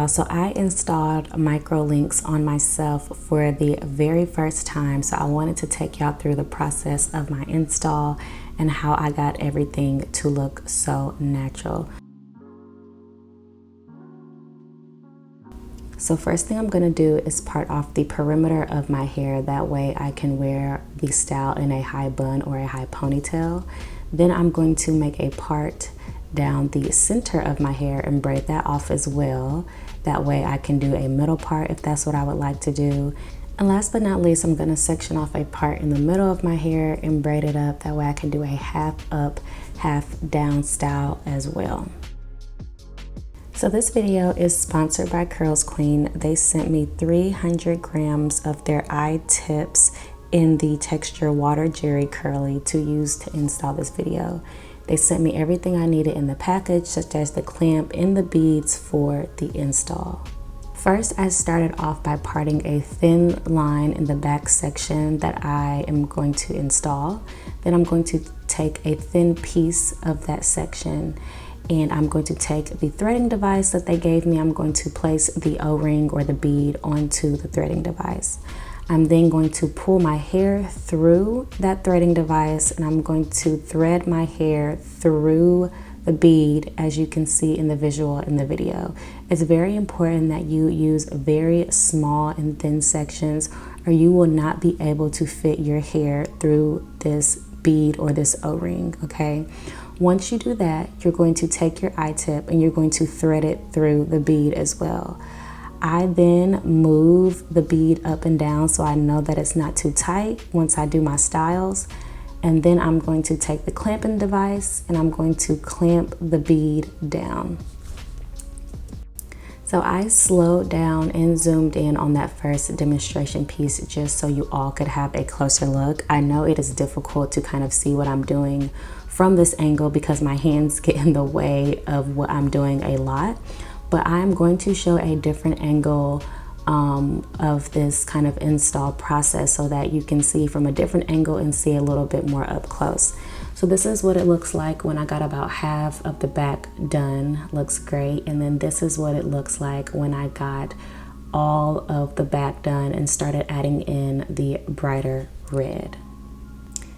y'all. So I installed Microlinks on myself for the very first time. So I wanted to take y'all through the process of my install and how I got everything to look so natural. So first thing I'm gonna do is part off the perimeter of my hair. That way I can wear the style in a high bun or a high ponytail. Then I'm going to make a part down the center of my hair and braid that off as well. That way I can do a middle part if that's what I would like to do. And last but not least, I'm gonna section off a part in the middle of my hair and braid it up. That way I can do a half up, half down style as well. So this video is sponsored by Curlsqueen. They sent me 300 grams of their Itips in the texture Water Jerry Curly to use to install this video. They sent me everything I needed in the package, such as the clamp and the beads for the install. First, I started off by parting a thin line in the back section that I am going to install. Then I'm going to take a thin piece of that section and I'm going to take the threading device that they gave me. I'm going to place the O-ring or the bead onto the threading device. I'm then going to pull my hair through that threading device and I'm going to thread my hair through the bead, as you can see in the visual in the video. It's very important that you use very small and thin sections or you will not be able to fit your hair through this bead or this O-ring, okay? Once you do that, you're going to take your I-tip and you're going to thread it through the bead as well. I then move the bead up and down so I know that it's not too tight once I do my styles. And then I'm going to take the clamping device and I'm going to clamp the bead down. So I slowed down and zoomed in on that first demonstration piece just so you all could have a closer look. I know it is difficult to kind of see what I'm doing from this angle because my hands get in the way of what I'm doing a lot. But I'm going to show a different angle of this kind of install process so that you can see from a different angle and see a little bit more up close. So this is what it looks like when I got about half of the back done. Looks great. And then this is what it looks like when I got all of the back done and started adding in the brighter red.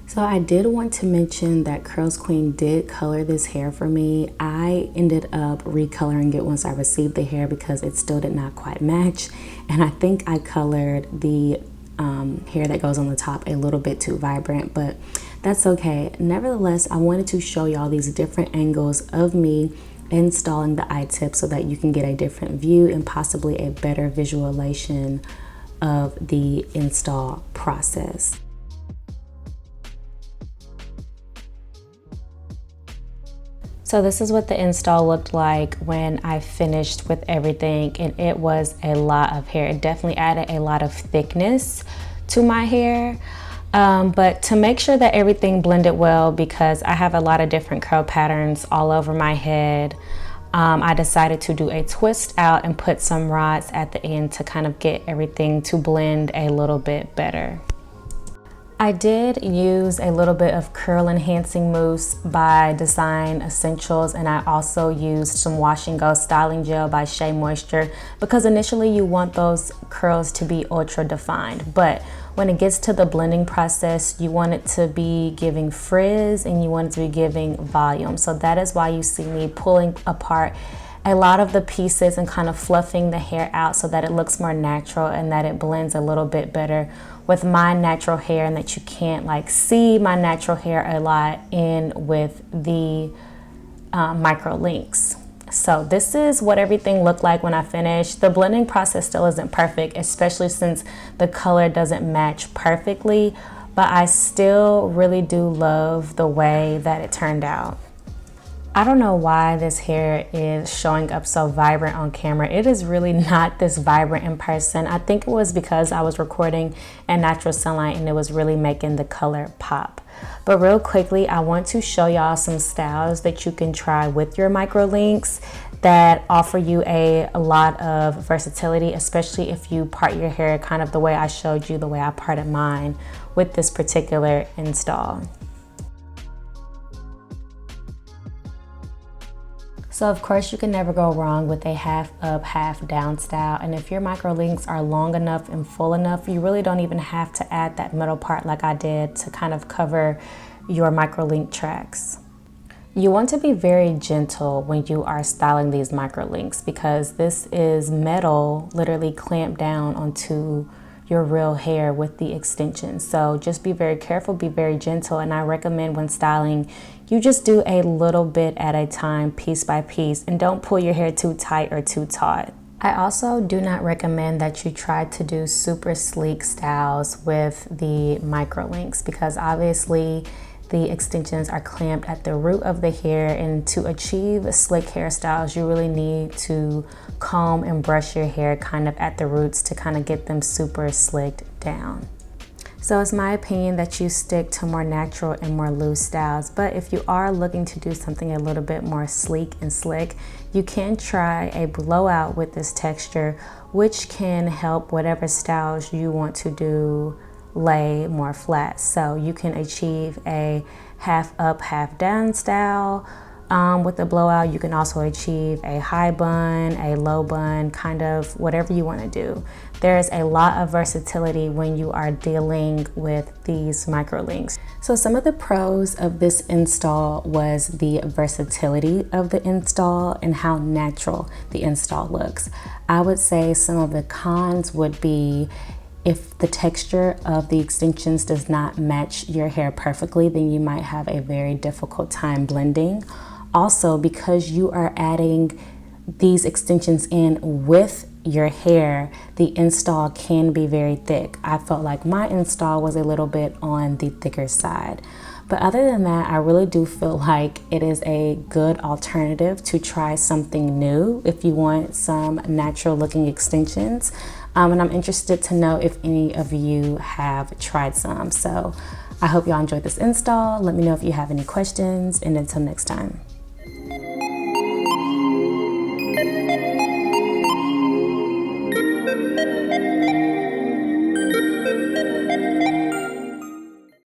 So I did want to mention that Curlsqueen did color this hair for me. I ended up recoloring it once I received the hair because it still did not quite match. And I think I colored the hair that goes on the top a little bit too vibrant, but that's okay. Nevertheless, I wanted to show y'all these different angles of me installing the I-tip so that you can get a different view and possibly a better visualization of the install process. So this is what the install looked like when I finished with everything, and it was a lot of hair. It definitely added a lot of thickness to my hair, but to make sure that everything blended well, because I have a lot of different curl patterns all over my head, I decided to do a twist out and put some rods at the end to kind of get everything to blend a little bit better. I did use a little bit of curl enhancing mousse by Design Essentials, and I also used some Wash and Go styling gel by Shea Moisture because initially you want those curls to be ultra defined, but when it gets to the blending process, you want it to be giving frizz and you want it to be giving volume. So that is why you see me pulling apart a lot of the pieces and kind of fluffing the hair out so that it looks more natural and that it blends a little bit better with my natural hair, and that you can't like see my natural hair a lot in with the Microlinks. So this is what everything looked like when I finished. The blending process still isn't perfect, especially since the color doesn't match perfectly, but I still really do love the way that it turned out. I don't know why this hair is showing up so vibrant on camera. It is really not this vibrant in person. I think it was because I was recording in natural sunlight and it was really making the color pop. But real quickly, I want to show y'all some styles that you can try with your Microlinks that offer you a lot of versatility, especially if you part your hair kind of the way I showed you, the way I parted mine with this particular install. So of course you can never go wrong with a half up, half down style. And if your microlinks are long enough and full enough, you really don't even have to add that middle part like I did to kind of cover your microlink tracks. You want to be very gentle when you are styling these microlinks because this is metal literally clamped down onto your real hair with the extensions. So just be very careful, be very gentle, and I recommend when styling, you just do a little bit at a time, piece by piece, and don't pull your hair too tight or too taut. I also do not recommend that you try to do super sleek styles with the microlinks because obviously the extensions are clamped at the root of the hair, and to achieve slick hairstyles, you really need to comb and brush your hair kind of at the roots to kind of get them super slicked down. So it's my opinion that you stick to more natural and more loose styles, but if you are looking to do something a little bit more sleek and slick, you can try a blowout with this texture, which can help whatever styles you want to do lay more flat. So you can achieve a half up, half down style with the blowout. You can also achieve a high bun, a low bun, kind of whatever you want to do. There's a lot of versatility when you are dealing with these microlinks. So some of the pros of this install was the versatility of the install and how natural the install looks. I would say some of the cons would be if the texture of the extensions does not match your hair perfectly, then you might have a very difficult time blending. Also, because you are adding these extensions in with your hair, the install can be very thick. I felt like my install was a little bit on the thicker side. But other than that, I really do feel like it is a good alternative to try something new if you want some natural looking extensions. And I'm interested to know if any of you have tried some. So I hope y'all enjoyed this install. Let me know if you have any questions, and until next time.